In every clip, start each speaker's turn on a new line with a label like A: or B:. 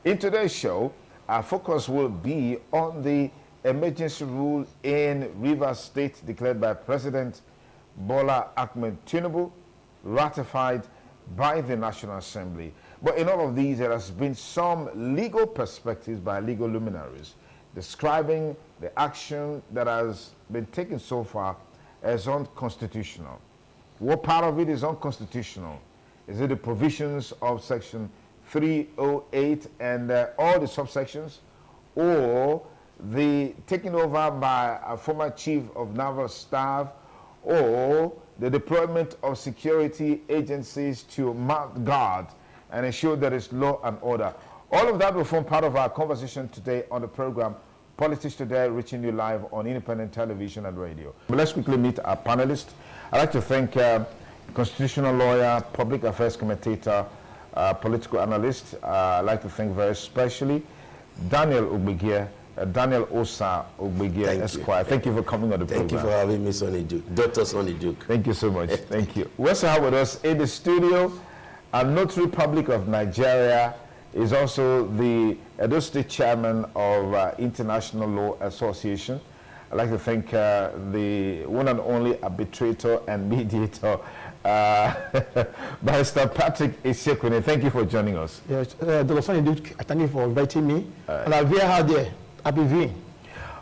A: In today's show, our focus will be on the emergency rule in Rivers State declared by President Bola Ahmed Tinubu, ratified by the National Assembly. But in all of these, there has been some legal perspectives by legal luminaries describing the action that has been taken so far as unconstitutional. What part of it is unconstitutional? Is it the provisions of Section 308 and all the subsections, or the taking over by a former chief of naval staff, or the deployment of security agencies to mount guard and ensure there is law and order? All of that will form part of our conversation today on the program Politics Today, reaching you live on independent television and radio. But let's quickly meet our panelists. I'd like to thank constitutional lawyer, public affairs commentator, political analyst. I'd like to thank very especially Daniel Ogbegie, Daniel Osa Ogbegie, Esquire. Thank you for coming on the program.
B: Thank you for having me, Sonny Duke. Dr. Sonny Duke.
A: Thank you so much. Thank you. We also have with us in the studio a Notary Public of Nigeria, is also the Edo State Chairman of International Law Association. I'd like to thank the one and only arbitrator and mediator, Barrister Patrick Esekwene. Thank you for joining us.
C: Yes, Dr. Sonny Duke, thank you for inviting me. And I'll be out there. I'll be viewing.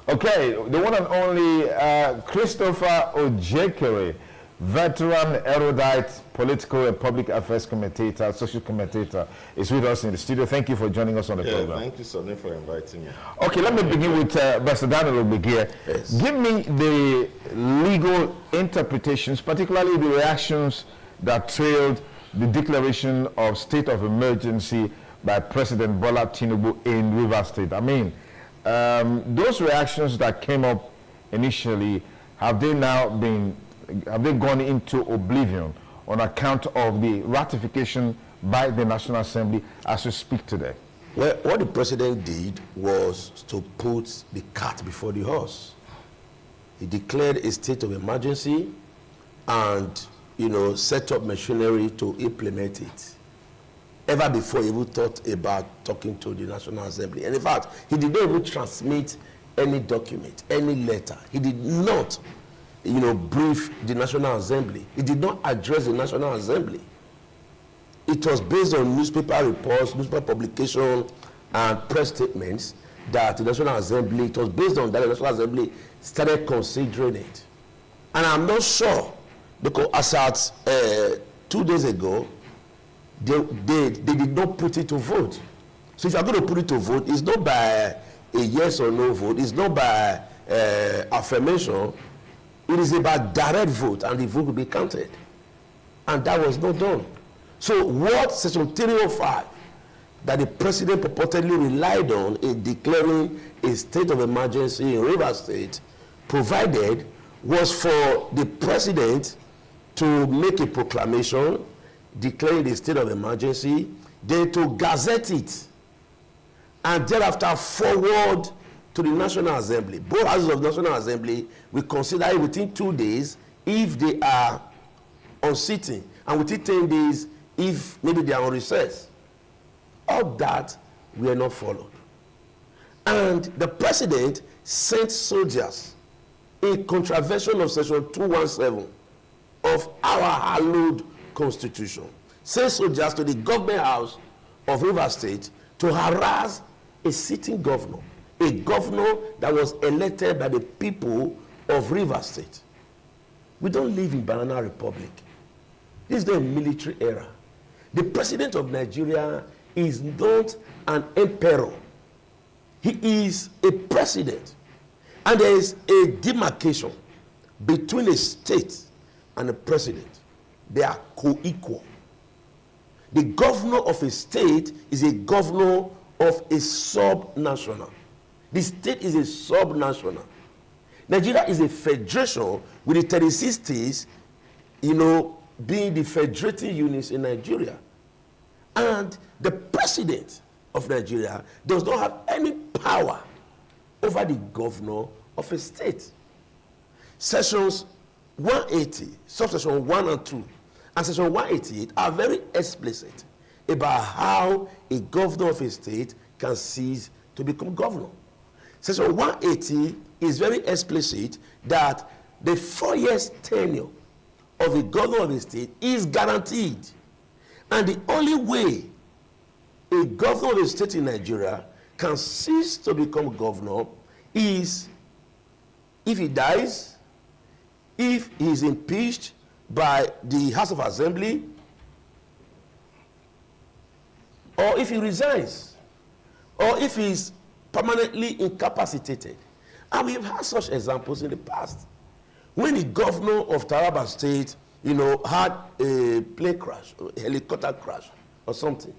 A: Okay, the one and only Christopher Ojekere, veteran, erudite, political and public affairs commentator, social commentator, is with us in the studio. Thank you for joining us on the program.
B: Thank you, Sonny, for inviting me.
A: Okay, let me begin with Mr. Daniel Ogbegie.
B: Yes.
A: Give me the legal interpretations, particularly the reactions that trailed the declaration of state of emergency by President Bola Tinubu in Rivers State. I mean, those reactions that came up initially, have they gone into oblivion on account of the ratification by the National Assembly as we speak today?
B: Well, what the president did was to put the cart before the horse. He declared a state of emergency and, set up machinery to implement it. Ever before he even thought about talking to the National Assembly. And in fact, he did not even transmit any document, any letter. He did not brief the National Assembly. It did not address the National Assembly. It was based on newspaper reports, newspaper publication, and press statements that the National Assembly, it was based on that the National Assembly started considering it. And I'm not sure, because as at 2 days ago, they did not put it to vote. So if you're going to put it to vote, it's not by a yes or no vote, it's not by affirmation. It is about direct vote, and the vote will be counted. And that was not done. So what Section 305 that the president purportedly relied on in declaring a state of emergency in Rivers State provided was for the president to make a proclamation declaring the state of emergency, then to gazette it, and thereafter forward to the National Assembly. Both houses of the National Assembly will consider it within 2 days if they are on sitting, and within 10 days if maybe they are on recess. All that were not followed. And the president sent soldiers in contravention of Section 217 of our hallowed Constitution. Sent soldiers to the government house of Rivers State to harass a sitting governor. A governor that was elected by the people of Rivers State. We don't live in Banana Republic. This is not a military era. The president of Nigeria is not an emperor. He is a president. And there is a demarcation between a state and a president. They are co-equal. The governor of a state is a governor of a sub-national. The state is a sub-national. Nigeria is a federation with the 36 states, being the federating units in Nigeria. And the president of Nigeria does not have any power over the governor of a state. Sections 180, subsection 1 and 2, and section 188 are very explicit. about how a governor of a state can cease to become governor. Section 180 is very explicit that the 4 years tenure of a governor of a state is guaranteed. And the only way a governor of a state in Nigeria can cease to become governor is if he dies, if he is impeached by the House of Assembly, or if he resigns, or if he is permanently incapacitated. And we've had such examples in the past. When the governor of Taraba State, had a plane crash, a helicopter crash, or something,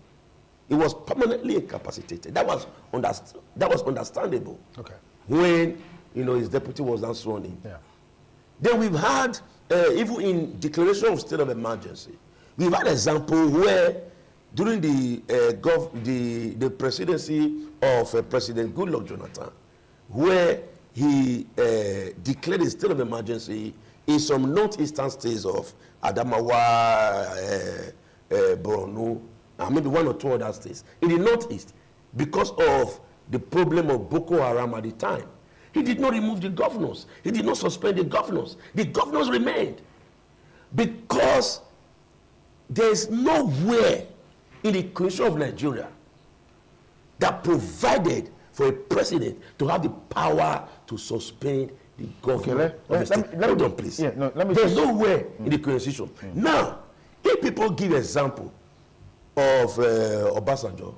B: he was permanently incapacitated. That was understandable.
A: Okay.
B: When his deputy was not sworn in.
A: Yeah.
B: Then we've had even in declaration of state of emergency, we've had example where during the presidency of President Goodluck Jonathan, where he declared a state of emergency in some northeastern states of Adamawa, Borno, and maybe 1 or 2 other states in the northeast, because of the problem of Boko Haram at the time. He did not remove the governors. He did not suspend the governors. The governors remained, because there is nowhere in the Constitution of Nigeria that provided for a president to have the power to suspend the governor of the state. Hold on, please.
A: Yeah, no,
B: there's nowhere in the Constitution. Now, if people give example of Obasanjo,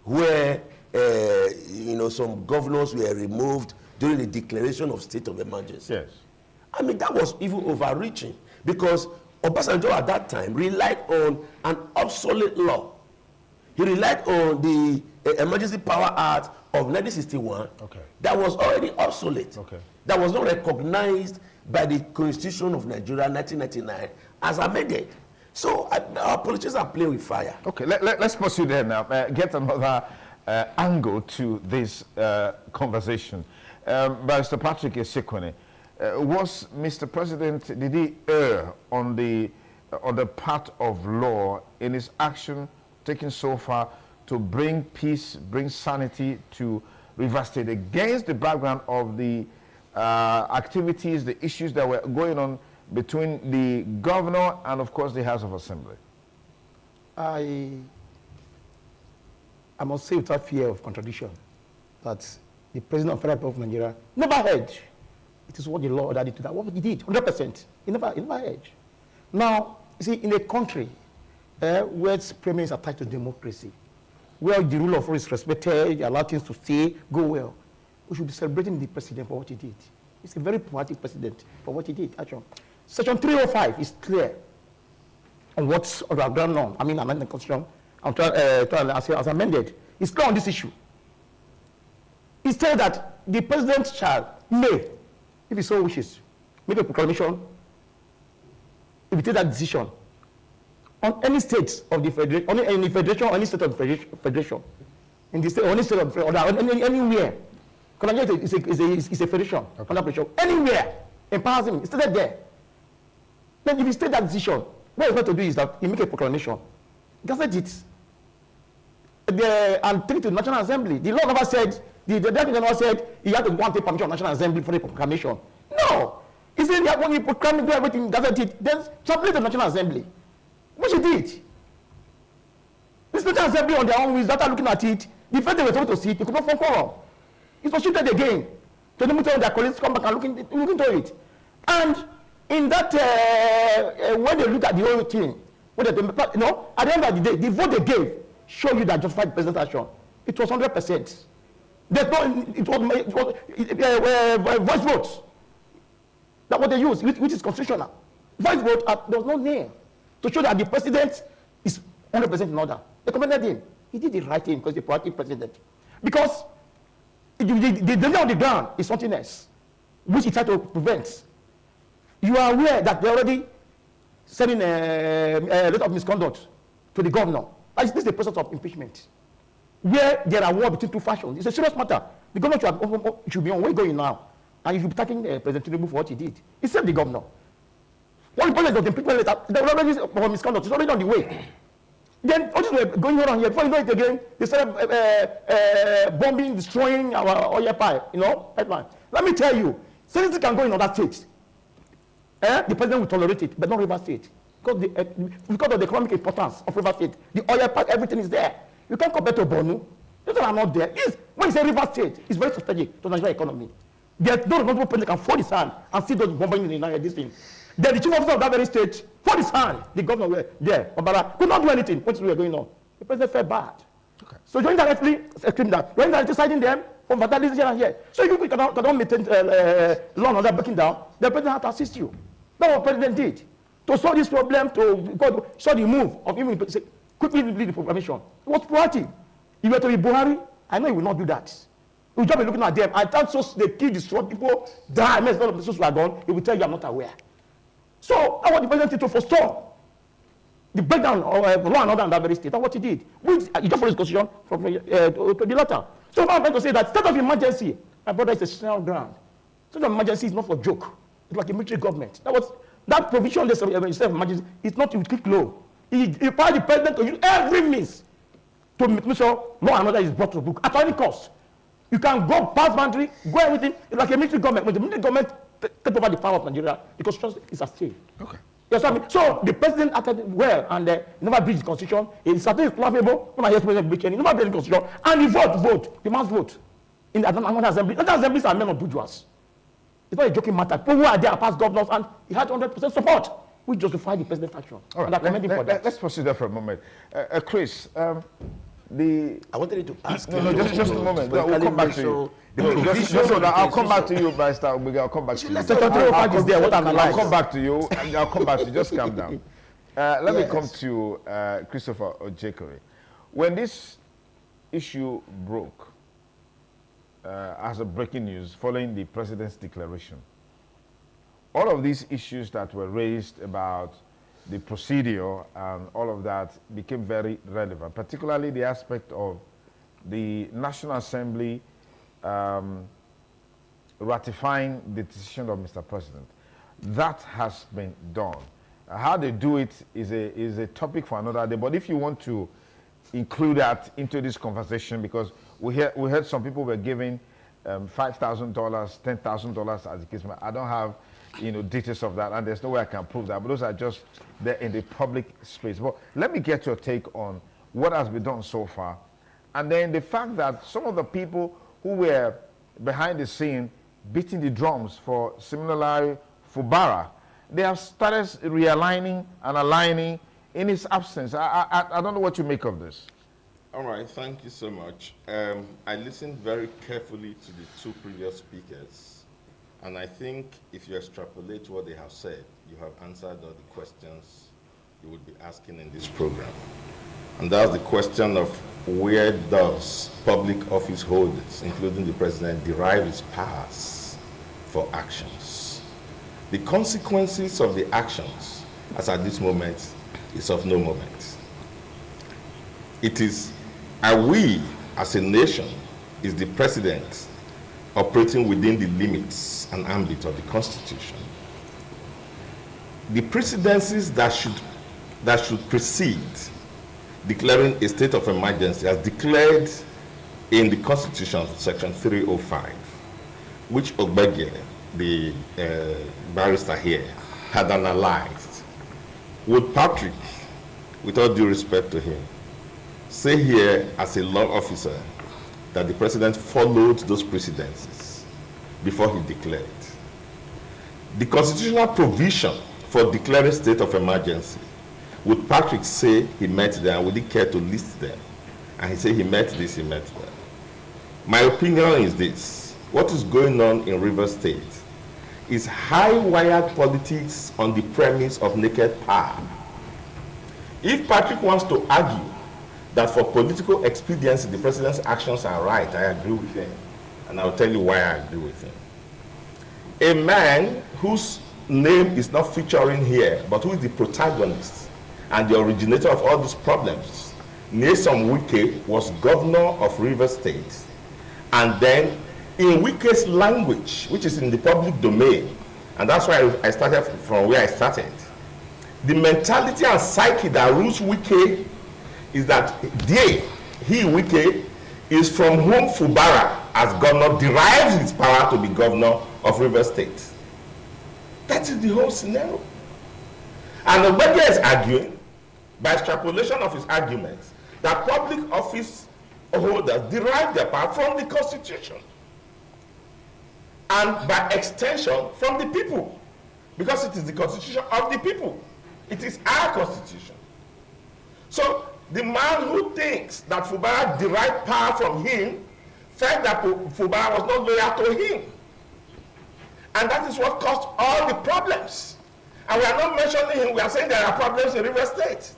B: where some governors were removed during the declaration of state of emergency.
A: Yes.
B: I mean, that was even overreaching, because Obasanjo at that time relied on an obsolete law. He relied on the Emergency Power Act of 1961 that was already obsolete, that was not recognized by the Constitution of Nigeria 1999 as amended. So our politicians are playing with fire.
A: Okay, let's pursue there now. Get another angle to this conversation. Barrister Patrick Esekwene, was Mr. President, did he err on the part of law in his action taken so far to bring peace, bring sanity to Rivers State against the background of the activities, the issues that were going on between the governor and, of course, the House of Assembly?
C: I must say without fear of contradiction that the President of the Federal Republic of Nigeria never heard. It is what the law ordered it to that. What he did, 100%. He never heard. Now, you see, in a country where supremacy is attached to democracy, where the rule of law is respected, you allow things to stay, go well, we should be celebrating the president for what he did. He's a very poetic president for what he did, actually. Section 305 is clear on what's on our ground law. I mean, amendment constitution, as amended. It's clear on this issue. It says that the president may, if he so wishes, make a proclamation, if he takes that decision, on any state of the federation, on any federation, or any state of the federation, in the state, or any state of or anywhere. Nigeria is a federation, anywhere empowers him. It's stated there. Then if he state that decision, what he's going to do is that he make a proclamation. Gazette it. And take it to the National Assembly. The law never said, the deputy never said he had to go and take permission of National Assembly for the proclamation. No. He said that when he proclaim, do everything, gazette it, then submit to the National Assembly. Which he did. This National Assembly on their own with after looking at it, the first they were supposed to see it, they could not form quorum. It was shifted again. So they tell their colleagues to come back and look into it. And in that, when they look at the whole thing, when they, at the end of the day, the vote they gave show you that justified president action. It was 100%. There's no, it was voice votes. That's what they use, which is constitutional. Voice vote, there was no name to show that the president is 100% in order. They commended him. He did the right thing because he's a proactive president. Because the danger on the ground is something else, which he tried to prevent. You are aware that they're already sending a letter of misconduct to the governor. This is the process of impeachment, where there are war between two factions. It's a serious matter. The governor should be on where going now, and you should be attacking President Tinubu for what he did. He saved the governor. One the process of the impeachment letter, the already for misconduct is already on the way. Then all this were going on here. Before you know it again, they started bombing, destroying our oil pipeline. Let me tell you, since it can go in other states, the president will tolerate it, but not River State. Because of the economic importance of River State, the oil pipe, everything is there. You can't compare to Borno. Those are not there. When you say River State, it's very strategic to the Nigerian economy. There's no responsible president can fold his hand and see those bombing in this thing. Then the chief officer of that very state fold his hand. The governor were there. Obara could not do anything. What we were going on? The president felt bad. Okay. So you're indirectly exclaiming that. You're indirectly citing them from fatalities here and here. So you cannot maintain law and order breaking down. The president had to assist you. That's what the president did. To solve this problem, to solve the move of even quickly lead the proclamation. It was proactive. If you were to be Buhari, I know he will not do that. He will just be looking at them. I thought so they kill, destroy people, die, mess all of the souls are gone. He will tell you I'm not aware. So that's what the president did to forestall the breakdown of law and order in that very state. That's what he did. Which he just followed his constitution from to the letter. So I'm trying to say that state of emergency, my brother, is a national ground. State of emergency is not for joke. It's like a military government. That provision of state of emergency is not to click low. He required the president to use every means to make sure law and order is brought to book at any cost. You can go past boundary, go everything. It's like a military government. When the military government take over the power of Nigeria, the constitution is at stake. Okay. You understand me? So the president acted well and never breached the constitution. It's certainly laughable when I hear the president breach any. Never breached the constitution. And he vote. The man's vote. In the assembly. Other assemblies are men of bourgeois. It's not a joking matter. People who are there are past governors and he had 100% support, which justified the president's action.
A: All right. Let's proceed there for a moment. Chris, I
B: wanted you to ask.
A: No, just a moment. We'll come back to you. I'll come back to you, Barrister. I'll come back to you. I'll come back to you. I'll come back to you. Just calm down. Let me come to Christopher Ojekere. When this issue broke as a breaking news following the president's declaration, all of these issues that were raised about the procedure and all of that became very relevant, particularly the aspect of the National Assembly ratifying the decision of Mr. President. That has been done. How they do it is a topic for another day, but if you want to include that into this conversation, because we heard some people were giving $5,000, $10,000 as the case may be. I don't have details of that, and there's no way I can prove that, but those are just there in the public space. But let me get your take on what has been done so far, and then the fact that some of the people who were behind the scene beating the drums for similarly Fubara, they have started realigning and aligning in his absence. I don't know what you make of this.
D: All right, thank you so much. I listened very carefully to the two previous speakers, and I think if you extrapolate what they have said, you have answered all the questions you would be asking in this program. And that's the question of where does public office holders, including the president, derive its powers for actions? The consequences of the actions, as at this moment, is of no moment. It is, are we as a nation, is the president operating within the limits and ambit of the Constitution? The precedences that should precede declaring a state of emergency as declared in the Constitution, section 305, which Ogbege, the barrister here, had analyzed. Would Patrick, with all due respect to him, say here as a law officer that the president followed those precedences before he declared? The constitutional provision for declaring state of emergency, would Patrick say he met them? Would he care to list them? And he said he met this, he met that. My opinion is this: what is going on in Rivers State is high-wired politics on the premise of naked power. If Patrick wants to argue that for political expediency the president's actions are right, I agree with him. And I'll tell you why I agree with him. A man whose name is not featuring here, but who is the protagonist and the originator of all these problems, Nyesom Wike, was governor of Rivers State. And then in Wike's language, which is in the public domain, and that's why I started from where I started, the mentality and psyche that rules Wike is that Wike, is from whom Fubara, as governor, derives his power to be governor of Rivers State. That is the whole scenario. And Ogbege is arguing, by extrapolation of his arguments, that public office holders derive their power from the Constitution. And by extension, from the people. Because it is the Constitution of the people. It is our Constitution. So, the man who thinks that Fubara derived power from him felt that Fubara was not loyal to him. And that is what caused all the problems. And we are not mentioning him, we are saying there are problems in River State.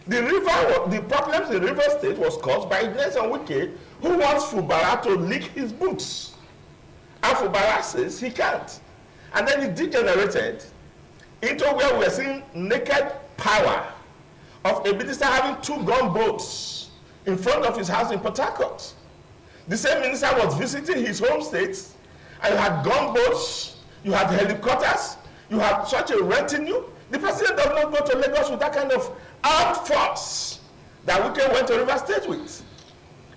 D: The problems in River State was caused by Nelson Wike, who wants Fubara to lick his boots. And Fubara says he can't. And then it degenerated into where we are seeing naked power of a minister having 2 gunboats in front of his house in Port Harcourt. The same minister was visiting his home state, and you had gunboats, you had helicopters, you had such a retinue. The president does not go to Lagos with that kind of armed force that Wike went to River State with.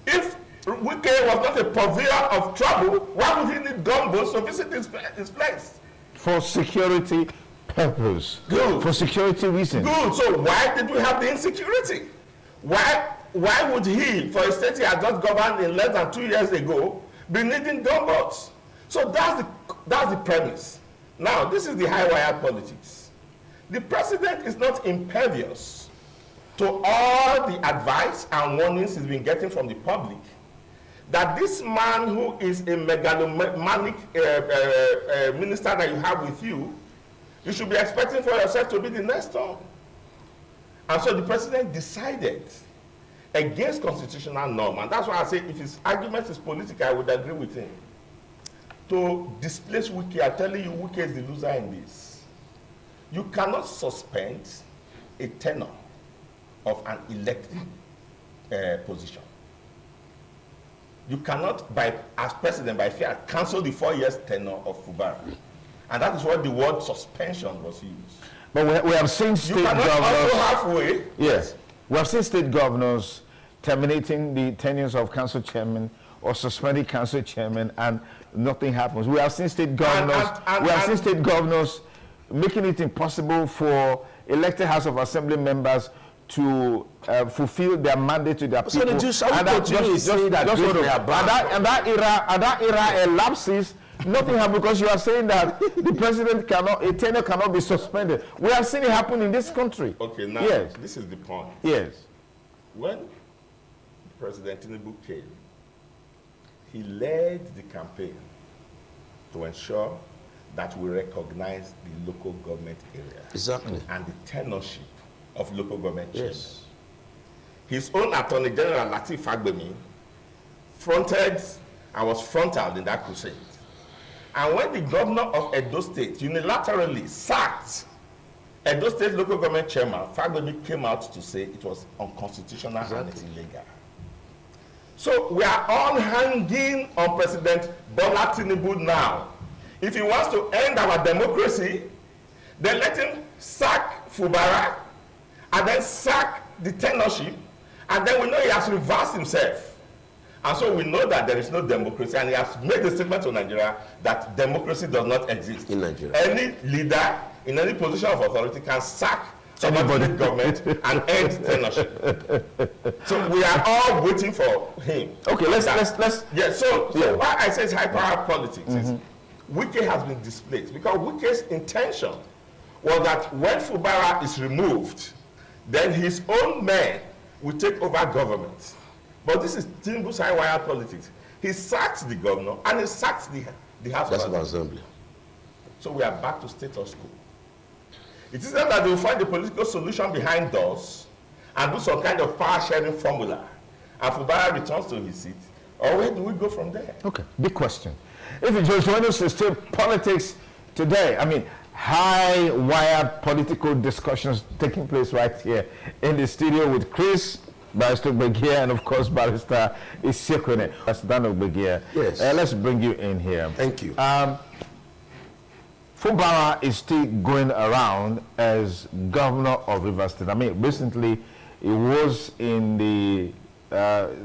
D: If Wike was not a purveyor of trouble, why would he need gunboats to visit his place?
A: For security purpose.
D: Good.
A: For security reasons.
D: Good. So why did we have the insecurity? Why would he, for a state he had just governed in less than 2 years ago, be needing gunboats? So that's the premise. Now, this is the high-wire politics. The president is not impervious to all the advice and warnings he's been getting from the public that this man who is a megalomaniac minister that you have with you, you should be expecting for yourself to be the next one. And so the president decided against constitutional norm, and that's why I say if his argument is political, I would agree with him. To displace Wike, I'm telling you, Wike is the loser in this. You cannot suspend a tenure of an elected position. You cannot, as president, by fear, cancel the 4 years tenure of Fubara. And that is what the word suspension was used.
A: But we have seen state governors.
D: Also halfway.
A: Yes. We have seen state governors terminating the tenures of council chairmen or suspending council chairmen, and nothing happens. We have seen state governors making it impossible for elected House of Assembly members to fulfill their mandate to their people.
B: So
A: that era elapses. Nothing happens because you are saying that the president a tenure cannot be suspended. We have seen it happen in this country.
D: Okay, now this is the point.
A: Yes.
D: When President Tinubu came, he led the campaign to ensure that we recognize the local government area.
B: Exactly.
D: And the tenureship of local government.
B: Yes.
D: His own Attorney General, Lateef Fagbemi, fronted and was frontal in that crusade. And when the governor of Edo State unilaterally sacked Edo State local government chairman, Fagbemi came out to say it was unconstitutional and it's illegal. So we are all hanging on President Bola Tinubu now. If he wants to end our democracy, then let him sack Fubara and then sack the tenureship, and then we know he has reversed himself. And so we know that there is no democracy, and he has made a statement to Nigeria that democracy does not exist.
B: In Nigeria.
D: Any leader in any position of authority can sack somebody in government and end tenureship. So we are all waiting for him.
A: Okay, let's
D: yeah, so why I say it's high power politics is Wike has been displaced because Wike's intention was that when Fubara is removed, then his own men will take over government. But this is Tinubu's high-wire politics. He sacked the governor and he sacked the House of Assembly. So we are back to status quo. It is not that they will find the political solution behind doors and do some kind of power-sharing formula, and Fubara returns to his seat, or where do we go from there?
A: Okay, big question. If you join us in state politics today, I mean, high-wired political discussions taking place right here in the studio with Chris, Barrister Ogbegia, and of course Barrister Isiekone. That's Dan Ogbegia.
B: Yes.
A: Let's bring you in here.
B: Thank you.
A: Fubara is still going around as governor of Rivers State. I mean, recently He was in the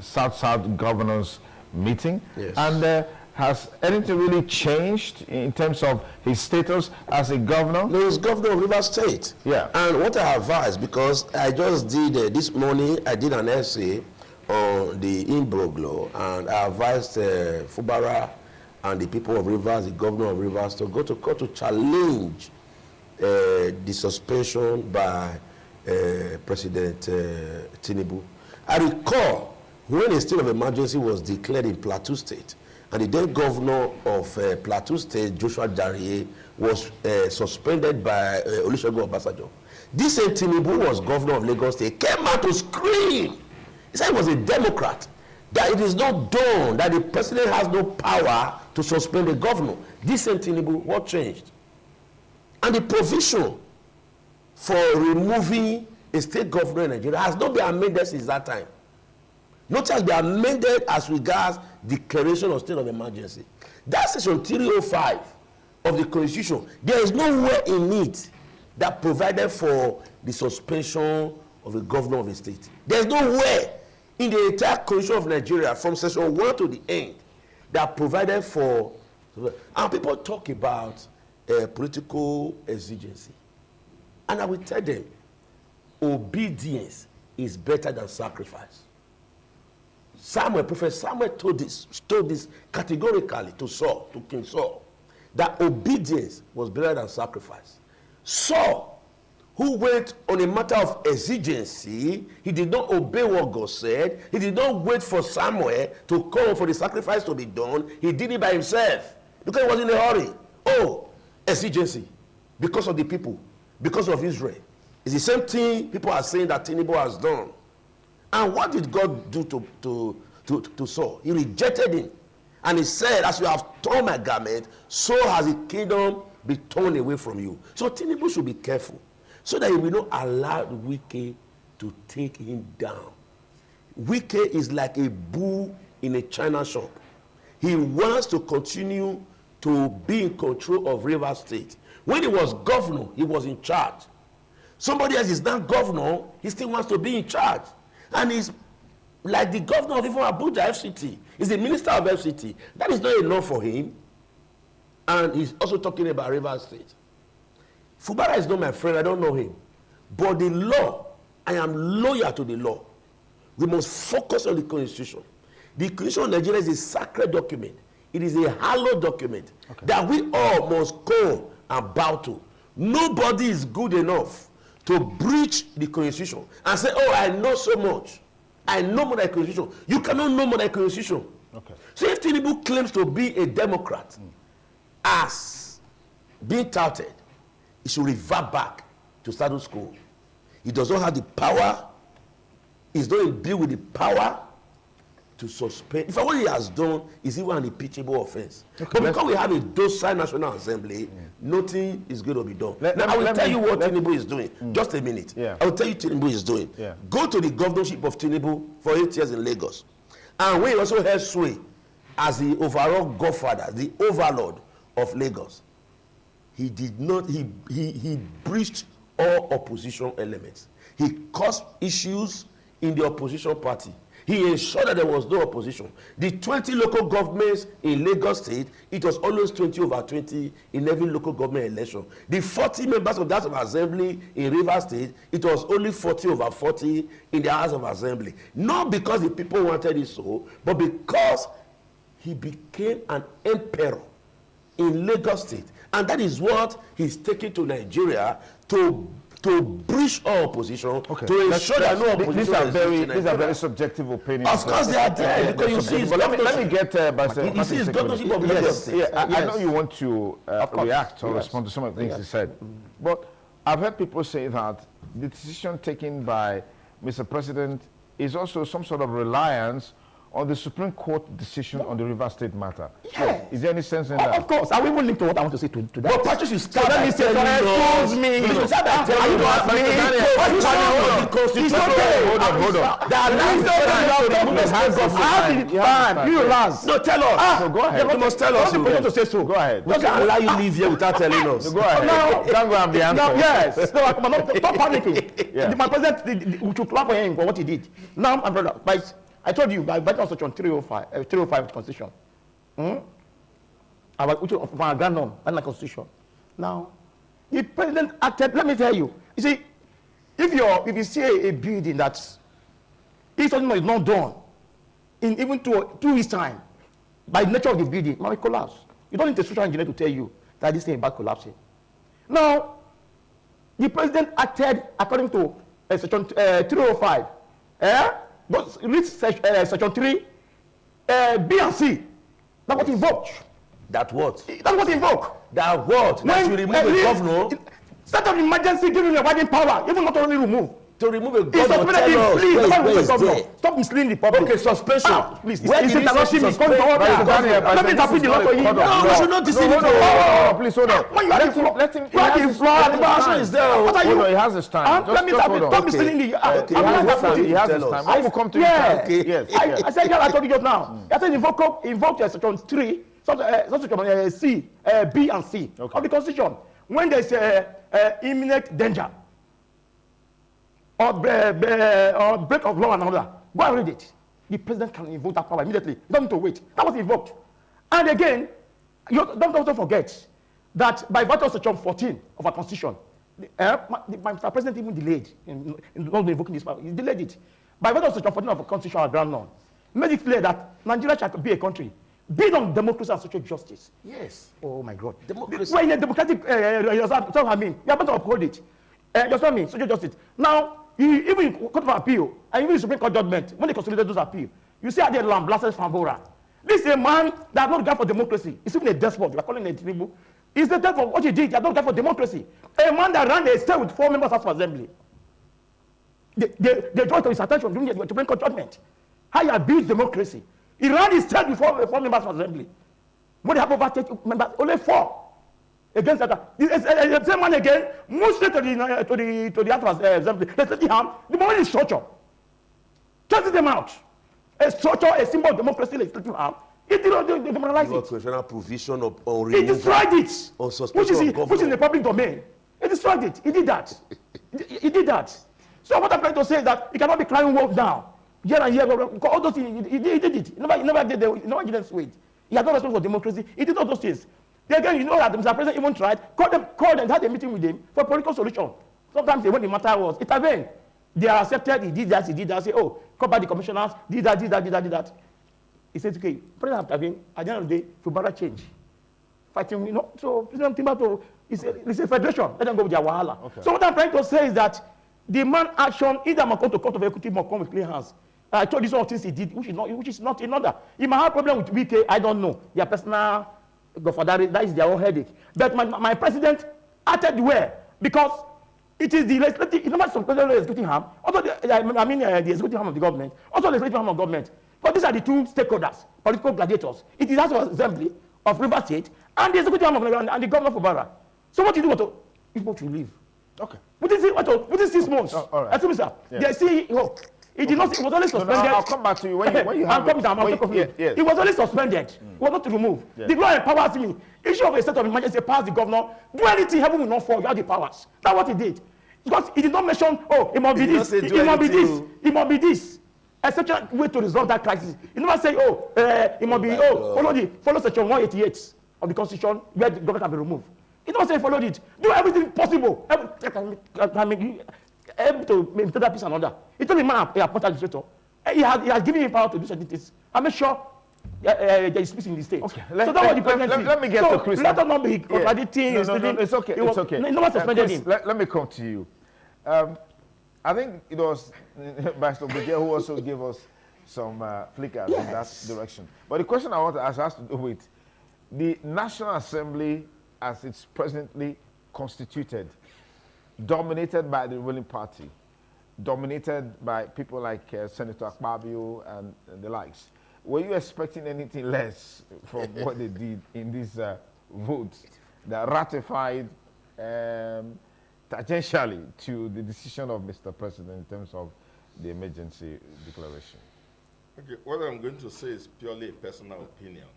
A: South-South governors meeting.
B: Yes.
A: And has anything really changed in terms of his status as a governor?
B: No, he's governor of Rivers State.
A: Yeah.
B: And what I advise, because I just did, this morning, I did an essay on the Inbrog law, and I advised Fubara and the people of Rivers, the governor of Rivers, to go to court to challenge the suspension by President Tinubu. I recall when a state of emergency was declared in Plateau State, and the then governor of Plateau State, Joshua Darie, was suspended by Olusegun Obasanjo. This same Tinubu was governor of Lagos State, came out to scream. He said he was a Democrat, that it is not done, that the president has no power to suspend the governor. This same Tinubu, what changed? And the provision for removing a state governor in Nigeria has not been amended since that time. Not has been amended as regards declaration of state of emergency. That's section 305 of the Constitution. There is nowhere in it that provided for the suspension of the governor of a state. There is nowhere in the entire Constitution of Nigeria, from section 1 to the end, that provided for. And people talk about political exigency. And I will tell them, obedience is better than sacrifice. Prophet Samuel told this categorically to Saul, to King Saul, that obedience was better than sacrifice. Saul, who went on a matter of exigency, he did not obey what God said. He did not wait for Samuel to come for the sacrifice to be done. He did it by himself because he was in a hurry. Oh, exigency, because of the people, because of Israel. It's the same thing people are saying that Tinubu has done. And what did God do to Saul? He rejected him. And he said, as you have torn my garment, so has the kingdom been torn away from you. So Tinubu should be careful, so that he will not allow the wicked to take him down. Wike is like a bull in a china shop. He wants to continue to be in control of Rivers State. When he was governor, he was in charge. Somebody else is now governor, he still wants to be in charge. And he's like the governor of even Abuja FCT. He's the minister of FCT. That is not enough for him. And he's also talking about Rivers State. Fubara is not my friend, I don't know him. But the law, I am loyal to the law. We must focus on the Constitution. The Constitution of Nigeria is a sacred document. It is a hallowed document that we all must come and bow to. Nobody is good enough to breach the Constitution and say, oh, I know so much. I know more than the Constitution. You cannot know more than the Constitution. Okay. So if Tinubu claims to be a Democrat, as being touted, he should revert back to status quo. He does not have the power. He's not imbued with the power to suspend. In fact, what he has done is even an impeachable offense. Okay, but because we have a docile National Assembly, nothing is going to be done. Now, I will tell you what Tinubu is doing. Just a minute. I will tell you what Tinubu is doing. Go to the governorship of Tinubu for 8 years in Lagos. And when he also held sway as the overall godfather, the overlord of Lagos, he did not, he breached all opposition elements. He caused issues in the opposition party. He ensured that there was no opposition. The 20 local governments in Lagos State, it was always 20/20 in every local government election. The 40 members of the House of Assembly in Rivers State, it was only 40/40 in the House of Assembly. Not because the people wanted it so, but because he became an emperor in Lagos State. And that is what he's taking to Nigeria to breach all opposition, to ensure that no opposition.
A: These are very subjective opinions.
B: Of course they are there, because you see,
A: but let me get
B: you see his governorship of Lagos State.
A: I know you want to react or respond to some of the things he said, but I've heard people say that the decision taken by Mr. President is also some sort of reliance on the Supreme Court decision on the River State matter.
C: Yes.
A: Is there any sense in that?
C: Of course, I will even link to what I want to say to that.
B: But Patrick, you start
C: let me say, excuse me.
B: You start by telling us.
C: It's okay.
A: Hold on.
C: You relax.
B: No, tell us.
A: So go ahead.
B: You must tell us.
C: You want to say so.
A: Go ahead.
B: We can't allow you leave here without telling us.
A: Go ahead.
C: No.
A: Can't go and be answered.
C: No, yes. No, stop panicking.
A: Yeah.
C: My president, we should clap for him for what he did. Now, my brother, I told you, by Vital Section 305 of the Constitution, which is from our grand norm and the Constitution. Now, the president acted, let me tell you, you see, if you see a building that's, if something is not done in even 2 weeks' time, by the nature of the building, it might collapse. You don't need a social engineer to tell you that this thing is about collapsing. Now, the president acted according to Section 305, but read Section 3, B and C. That's what invoked.
B: That what?
C: That's what invoked.
B: That what? That you remove a governor?
C: State of emergency giving you a wide power, even not only remove.
B: To remove a governor, tell us where is there?
C: Stop misleading the public.
B: Okay, suspension.
C: Please,
B: where did you say suspension?
C: Let me interpret the law for you.
B: No, we should not deceive you.
A: Please hold on.
C: Let him. The
B: answer is there.
C: What are you?
A: Hold on, he has his time.
C: Let me interpret. Stop misleading the.
A: He has his time. I will come to you.
C: Yes. I said, I told you just now. I said invoke Section 3, Section C, B and C of the Constitution. When there is imminent danger or break of law and order, go and read it. The president can invoke that power immediately. He doesn't need to wait. That was invoked. And again, you don't also forget that by virtue of Section 14 of our Constitution, Mr. President even delayed in not invoking this power. He delayed it. By virtue of Section 14 of the Constitution, our ground norm, made it clear that Nigeria shall be a country built on democracy and social justice.
B: Yes.
C: Oh my God.
B: Democracy.
C: We're in a democratic, that's what I mean. You are about to uphold it. That's what I mean, social justice. Now, even in Court of Appeal, and even in Supreme Court judgment, when they consolidate those appeals, you see how they lambasted Fambora. This is a man that not regard for democracy. He's even a despot. We are calling it a tribunal. He's the for what he did. He had not regard for democracy. A man that ran a state with 4 members of Assembly. They draw to his attention during the Supreme Court judgment. How he abused democracy. He ran his state with 4 members of Assembly. When they have over 30 members, only 4 against that. The same man again moved straight to the House of Assembly. They said him, the moment is structure. Chasing them out. A structure, a symbol of democracy, legislative arm. It did not demoralize it.
B: Constitutional provision of
C: He destroyed it.
B: On suspension
C: Which is in the public domain. He destroyed it. He did that. He did that. So what I'm trying to say is that he cannot be crying wolf now. Year and year, all those things, he did it. He never did them sweet. He had no respect for democracy. He did all those things. Again, you know that Mr. President even tried, called them, had a meeting with them for political solution. Sometimes when the matter was, it again, they are accepted, he did that, say, oh, call back the commissioners, did that. He said, okay, President Abin, at the end of the day, Fubara change. Fighting, so President Timbato, it's a federation, let them go with their wahala. Okay. So what I'm trying to say is that the man action, either must come to court of equity, must come with clean hands. I told you some of things he did, which is not in order. He might have problem with BK, I don't know. Their personal, go for that is their own headache. But my president acted well because it is the legislative, it's not the executive arm, also the executive arm of the government, also the legislative arm of government. But these are the 2 stakeholders, political gladiators. It is the House of Assembly of River State and the executive arm of and the governor of Obara. So what you do, you're supposed to leave.
A: Okay.
C: Within 6 months.
A: Oh, all right.
C: Excuse me, sir. Yeah. The CEO, he did not. It was only suspended.
A: I'll come back to you when you have.
C: It was only suspended. It was not removed. Yeah. The law empowers me. Issue of a state of emergency pass the governor. Do anything, heaven will not fall. You have the powers. That's what he did. Because he did not mention, oh, it must be this. It must be this. It must be this. A certain way to resolve that crisis. He never say, oh, it must be, follow section 188 of the Constitution where the government can be removed. He never say follow it. Do everything possible. Able to maintain that peace and order. He told the man he appointed administrator. He has given him power to do certain things. I make sure there is peace in the state. Okay.
A: Let me get to Chris.
C: Let us not be contradicting.
A: No, it's okay. It's okay.
C: No one suspended him.
A: Let me come to you. I think it was Pastor Budia who also gave us some flickers in that direction. But the question I want to ask has to do with the National Assembly as it's presently constituted, dominated by the ruling party, dominated by people like Senator Akpabio and the likes. were you expecting anything less from what they did in this vote that ratified tangentially to the decision of Mr. President in terms of the emergency declaration?
D: Okay, what I'm going to say is purely a personal opinion,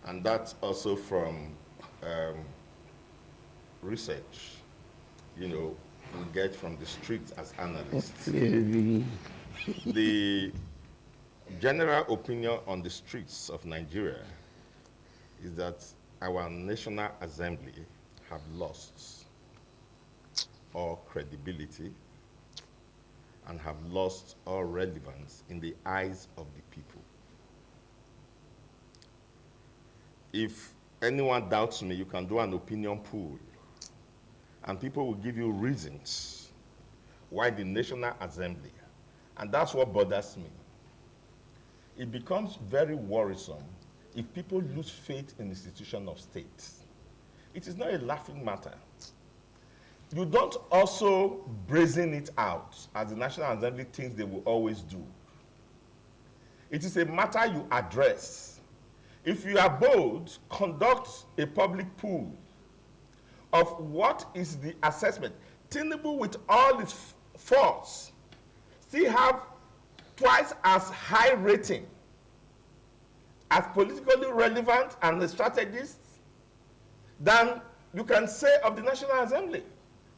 D: and that's also from research, we get from the streets as analysts. The general opinion on the streets of Nigeria is that our National Assembly have lost all credibility and have lost all relevance in the eyes of the people. If anyone doubts me, you can do an opinion poll, and people will give you reasons why the National Assembly, and that's what bothers me. It becomes very worrisome if people lose faith in the institution of state. It is not a laughing matter. You don't also brazen it out, as the National Assembly thinks they will always do. It is a matter you address. If you are bold, conduct a public poll of what is the assessment. Tinubu, with all its faults, still have twice as high rating as politically relevant and a strategist than you can say of the National Assembly,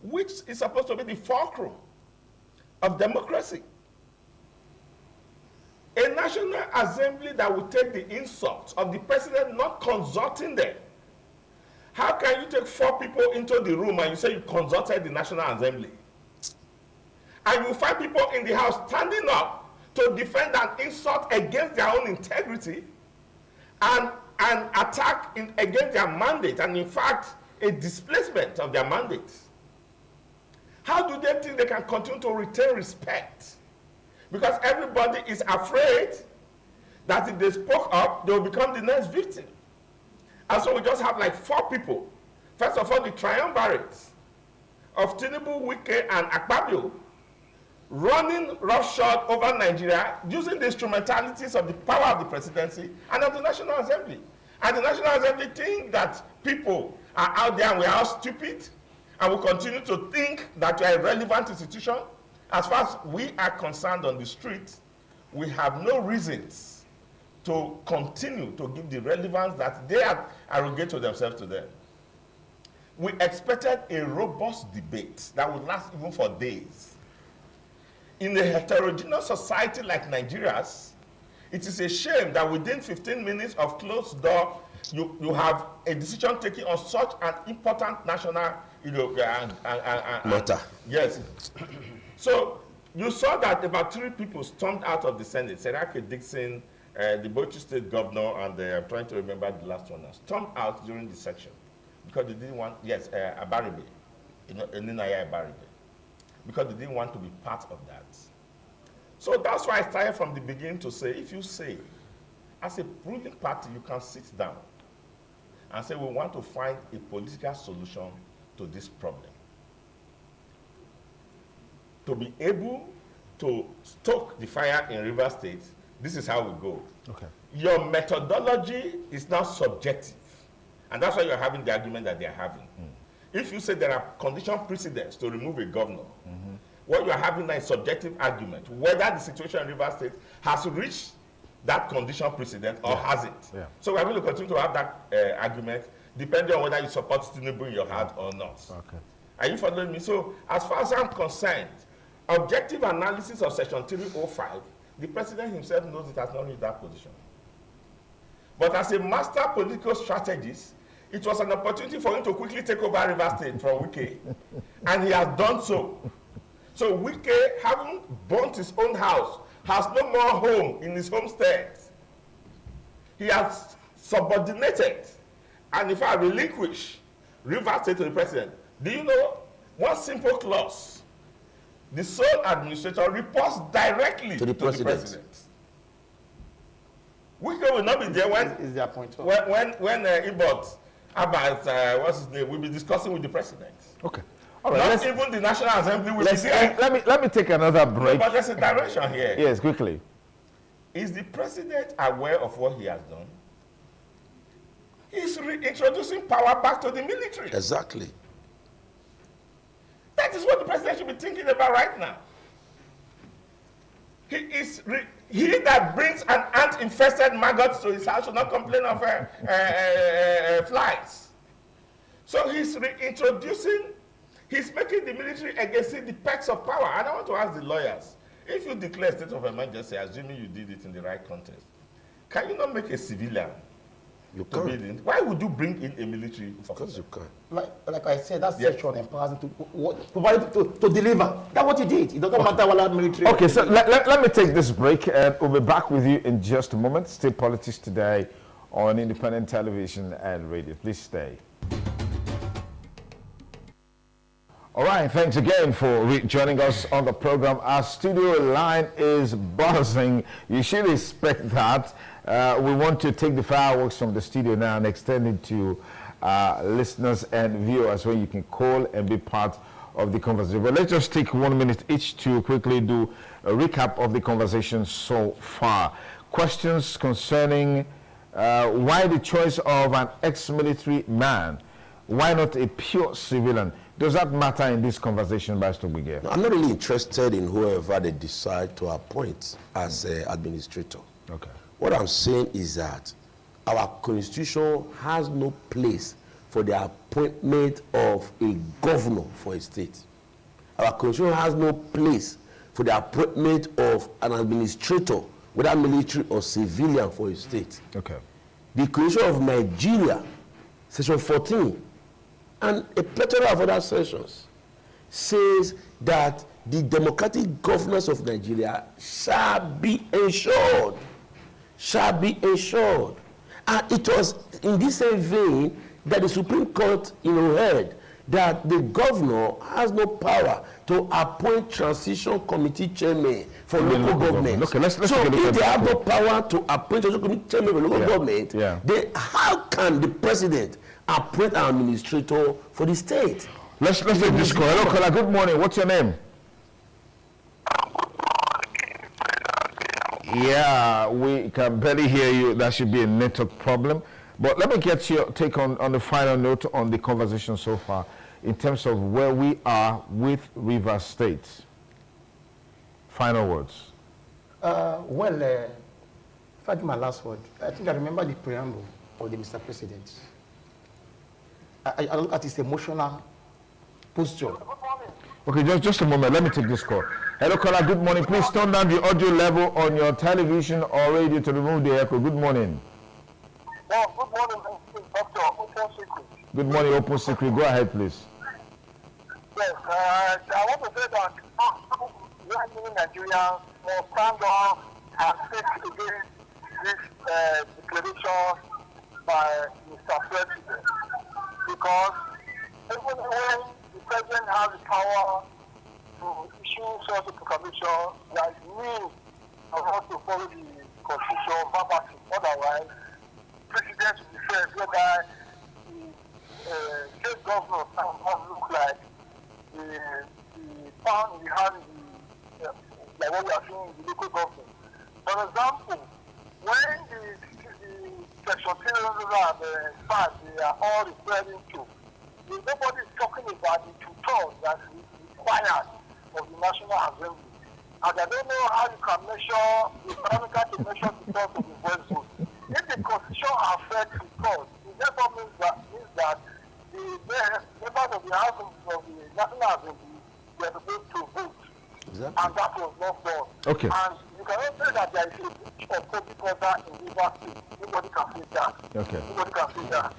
D: which is supposed to be the fulcrum of democracy. A National Assembly that will take the insult of the president not consulting them. How can you take 4 people into the room and you say you consulted the National Assembly? And you find people in the house standing up to defend an insult against their own integrity and an attack against their mandate, and in fact, a displacement of their mandate. How do they think they can continue to retain respect? Because everybody is afraid that if they spoke up, they will become the next victim. And so we just have like 4 people. First of all, the triumvirate of Tinubu, Wike, and Akpabio running roughshod over Nigeria using the instrumentalities of the power of the presidency and of the National Assembly. And the National Assembly think that people are out there and we are all stupid and we continue to think that we are a relevant institution. As far as we are concerned on the street, we have no reasons to continue to give the relevance that they arrogate to themselves to them. We expected a robust debate that would last even for days. In a heterogeneous society like Nigeria's, it is a shame that within 15 minutes of closed door, you have a decision taken on such an important national
B: matter.
D: Yes. So you saw that about 3 people stormed out of the Senate. Serake Dixon, the Bauchi State Governor, and I'm trying to remember the last one now, stormed out during the section because they didn't want, Abaribe, Eninaya Abaribe, because they didn't want to be part of that. So that's why I started from the beginning to say, if you say, as a ruling party, you can sit down and say, we want to find a political solution to this problem. To be able to stoke the fire in Rivers State, this is how we go.
A: Okay.
D: Your methodology is now subjective. And that's why you're having the argument that they're having. If you say there are condition precedents to remove a governor, what you're having now is subjective argument, whether the situation in Rivers State has reached that condition precedent or has it. Yeah. So we're going to continue to have that argument, depending on whether you support Tinubu in your heart or not. Okay. Are you following me? So as far as I'm concerned, objective analysis of Section 305, the president himself knows it has not reached that position. But as a master political strategist, it was an opportunity for him to quickly take over Rivers State from Wike. And he has done so. So Wike, having burnt his own house, has no more home in his homestead. He has subordinated and if I relinquish Rivers State to the president, do you know one simple clause? The sole administrator reports directly to the president. Wike will not be there when
C: is their point
D: when Ibot about what's his name will be discussing with the president.
A: Okay. All right,
D: not even the National Assembly will be there.
A: Let me take another break.
D: No, but there's a direction here.
A: Yes, quickly.
D: Is the president aware of what he has done? He's reintroducing power back to the military.
B: Exactly.
D: That is what the president should be thinking about right now. He that brings an ant-infested maggot to his house should not complain of flies. So he's reintroducing, he's making the military against the perks of power. And I want to ask the lawyers, if you declare state of emergency, assuming you did it in the right context, can you not make a civilian?
B: You can't.
D: Why would you bring in a military?
B: Because you can't.
C: Like I said, that section empowers him to provide to deliver. That's what he did. It doesn't matter what military.
A: Okay, so let me take this break, and we'll be back with you in just a moment. State Politics Today on independent television and radio. Please stay. All right, thanks again for joining us on the program. Our studio line is buzzing. You should expect that. We want to take the fireworks from the studio now and extend it to listeners and viewers where you can call and be part of the conversation. But let's just take 1 minute each to quickly do a recap of the conversation so far. Questions concerning why the choice of an ex-military man? Why not a pure civilian? Does that matter in this conversation, Pastor Gbige?
B: No, I'm not really interested in whoever they decide to appoint as administrator.
A: Okay.
B: What I'm saying is that our constitution has no place for the appointment of a governor for a state. Our constitution has no place for the appointment of an administrator, whether military or civilian, for a state.
A: Okay.
B: The Constitution of Nigeria, section 14, and a plethora of other sections, says that the democratic governance of Nigeria shall be ensured. Shall be ensured. And it was in this same vein that the Supreme Court heard that the governor has no power to appoint transition committee chairman for local government.
A: Okay, let's
B: so if they have no power to appoint transition committee chairman for local government, then how can the president appoint an administrator for the state?
A: Let's take this call. Hello, caller. Good morning. What's your name? Yeah, we can barely hear you. That should be a network problem. But let me get your take on the final note on the conversation so far in terms of where we are with Rivers State. Final words.
C: If I give my last word, I think I remember the preamble of the Mr. President. I look at his emotional posture.
A: Okay, just a moment. Let me take this call. Hello, caller. Good morning. Please turn down the audio level on your television or radio to remove the echo. Good morning.
E: Well, good morning, Dr. Open Secret.
A: Good morning, Open Secret. Go ahead, please.
E: Yes, I want to say that we in Nigeria will stand on and speak against this declaration by Mr. President. Because even when the President has the power to issue such a proclamation, there is need for us to follow the Constitution verbatim. Otherwise, President will be fair whether the state governor can look like the town we have in like what we are seeing in the local government. For example, when the Section 305 they are all referring to, nobody is talking about the two-thirds that is required of the National Assembly. And I don't know how you can measure, the parameter to measure the two-thirds of the voice vote. If the Constitution affects the third, it therefore means that the members of the House of the National Assembly were supposed to vote. Exactly. And that was not done.
A: Okay.
E: And you cannot say that there is a breach of public order in Rivers State. Nobody can say that.
A: Okay.
E: Nobody can say that.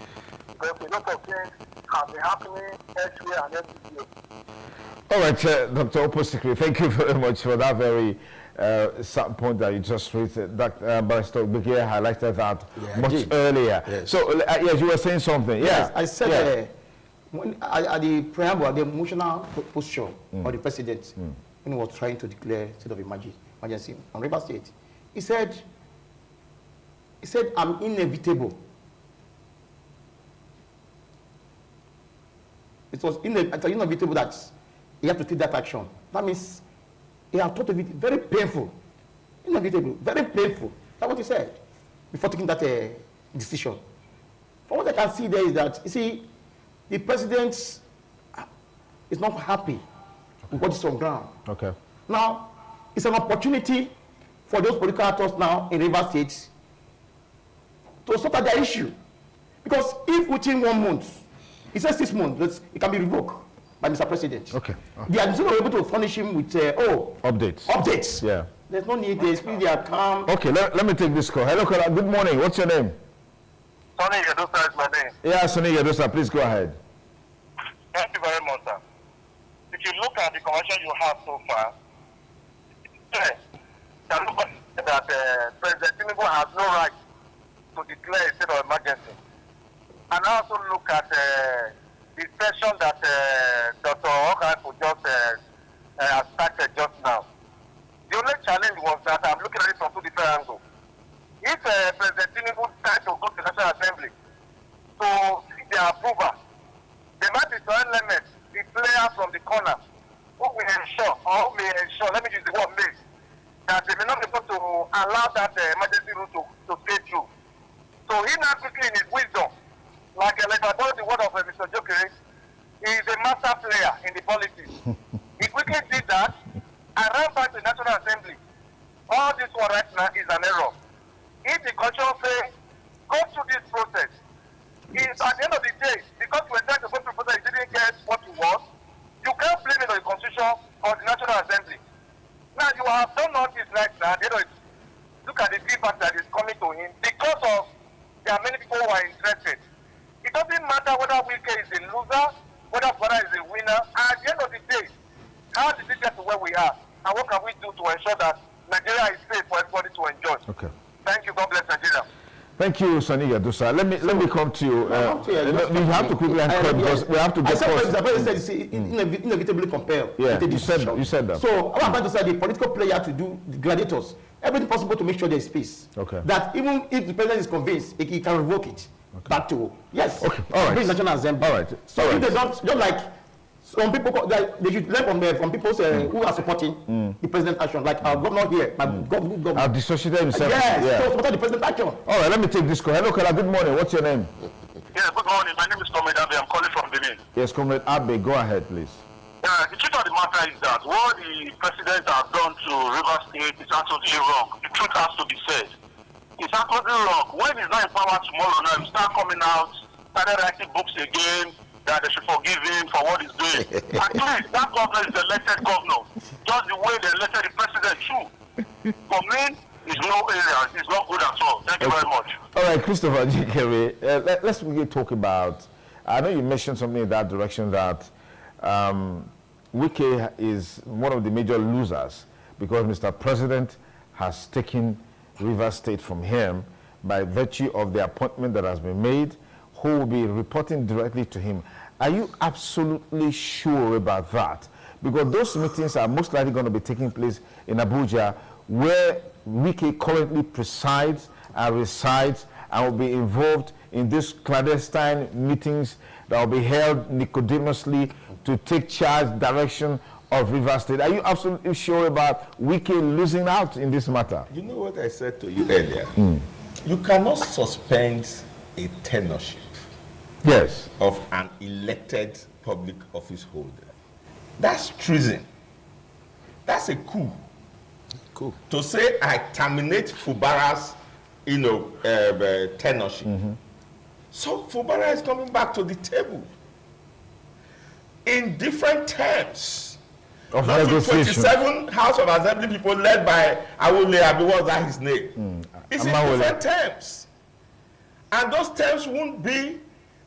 E: Because a lot of things have been happening elsewhere and everywhere.
A: All right, Dr. Oposicri, thank you very much for that very point that you just raised. Dr. Barrister Gbige highlighted that much earlier. Yes. So, yes, you were saying something.
C: Yes, I said at the preamble, the emotional posture of the president when he was trying to declare state of emergency on Rivers State, he said, I'm inevitable. It was inevitable that he had to take that action. That means he had thought of it very painful Inevitable, very painful. That's what he said before taking that decision. From what I can see there is that, you see, the president is not happy with what is on ground.
A: Okay.
C: Now, it's an opportunity for those political actors now in Rivers State to sort out their issue. Because if within 1 month, he says 6 months, it can be revoked by Mr. President.
A: Okay.
C: They are still able to furnish him with,
A: updates.
C: Updates.
A: Yeah.
C: There's no need, they are calm.
A: Okay, let me take this call. Hello, caller. Good morning. What's your name?
E: Sonny Yadosa is my name.
A: Yeah, Sonny Yadosa, please go ahead.
E: Thank you very much, sir. If you look at the conversation you have so far, can look at that President Tinubu has no right to declare a state of emergency. And also look at the session that Dr. Okafor just started just now. The only challenge was that I'm looking at it from two different angles. If President Tinubu decides to go to the National Assembly to seek their approval, there might be some elements, the players from the corner, who will ensure, or who may ensure, let me use the word may, that they may not be able to allow that emergency route to stay through. So he now quickly in his wisdom, like I borrowed the word of Mr. Jokere, he is a master player in the politics. He quickly did that and ran back to the National Assembly. All this one right now is an error. If the constitution say, go through this process, it's at the end of the day, because you were trying to go through the process, you didn't get what you want, you can't blame it on the constitution or the National Assembly. Now, you have done all this right now, look at the feedback that is coming to him, because of there are many people who are interested. It doesn't matter whether Wike is a loser, whether Fada is a winner. At the end of the day, how did we get to where we are? And what can we do to ensure that Nigeria is safe for everybody to enjoy?
A: Okay.
E: Thank you. God bless Nigeria.
A: Thank you, Sonny Yadosa. Let me come to you. You have to quickly answer because we have to get
C: I said it's inevitably compelled.
A: Yeah, you said that.
C: So what I'm trying to say, the political player to do the gladiators, everything possible to make sure there is peace.
A: Okay.
C: That even if the president is convinced, he can revoke it. Okay. Back to yes.
A: Okay. All right.
C: Bring National Assembly.
A: All right.
C: So
A: all
C: if
A: right.
C: they don't like some people, they should learn from people who are supporting the president action, like our governor here, my governor.
A: I've dissociated himself.
C: Yes.
A: Yeah.
C: So support the president action.
A: All right. Let me take this call. Hello, caller. Good morning. What's your name?
E: Yeah, good morning. My name is Comrade Abe. I'm calling from Benin.
A: Yes, Comrade Abe. Go ahead, please.
E: The truth of the matter is that what the president has done to Rivers State is absolutely wrong. The truth has to be said. It's absolutely wrong. When he's not in power tomorrow, now you start coming out, started writing books again, that they should forgive him for what he's doing. At least that governor is the elected governor. Just the way they elected the president too. For me, it's no area. It's not good at all. Thank you very much.
A: All right, Christopher Jikere, let's really talk about, I know you mentioned something in that direction that Wike is one of the major losers because Mr. President has taken Rivers State from him by virtue of the appointment that has been made, who will be reporting directly to him. Are you absolutely sure about that? Because those meetings are most likely going to be taking place in Abuja, where Wike currently presides and resides and will be involved in these clandestine meetings that will be held nicodemously to take charge, direction of Rivers State. Are you absolutely sure about Wike losing out in this matter?
D: You know what I said to you earlier? You cannot suspend a tenureship of an elected public office holder. That's treason. That's a coup. To say I terminate Fubara's, tenureship. So Fubara is coming back to the table in different terms.
A: Of
D: not
A: negotiation.
D: 27 House of Assembly people led by Awole Abi, what's that his name? It's in different terms. And those terms won't be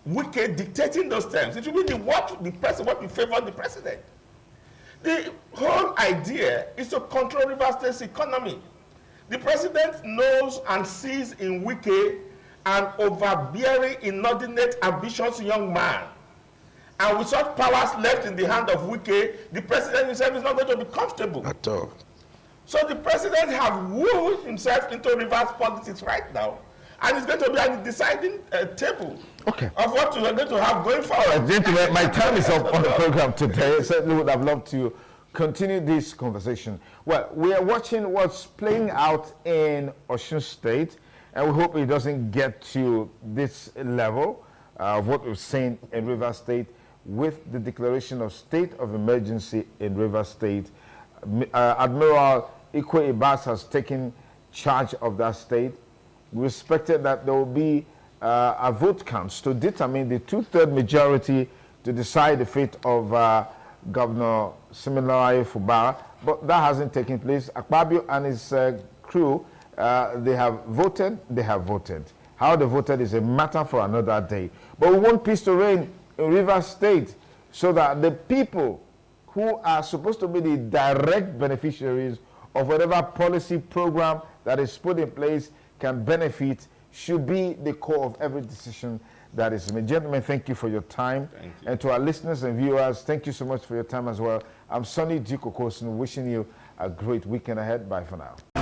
D: Wike dictating those terms. It will be what will favor the president. The whole idea is to control Rivers State's economy. The president knows and sees in Wike an overbearing, inordinate, ambitious young man. And with such powers left in the hand of Wike, the president himself is not going to be comfortable.
B: At all.
D: So the president has wooed himself into reverse politics right now. And it's going to be at the deciding table of what we are going to have going forward.
A: Gentlemen, my time is up on the program today. Certainly would have loved to continue this conversation. Well, we are watching what's playing out in Osun State, and we hope it doesn't get to this level of what we've seen in Rivers State with the declaration of state of emergency in Rivers State. Admiral Ikwe Ibas has taken charge of that state. We expected that there will be a vote counts to determine the 2/3 majority to decide the fate of Governor Siminalayi Fubara, but that hasn't taken place. Akpabio and his crew, they have voted. How they voted is a matter for another day. But we want peace to reign in Rivers State so that the people who are supposed to be the direct beneficiaries of whatever policy program that is put in place can benefit, should be the core of every decision that is made. Gentlemen, thank you for your time.
D: Thank you.
A: And to our listeners and viewers, thank you so much for your time as well. I'm Sonny G. Kokosun, wishing you a great weekend ahead. Bye for now.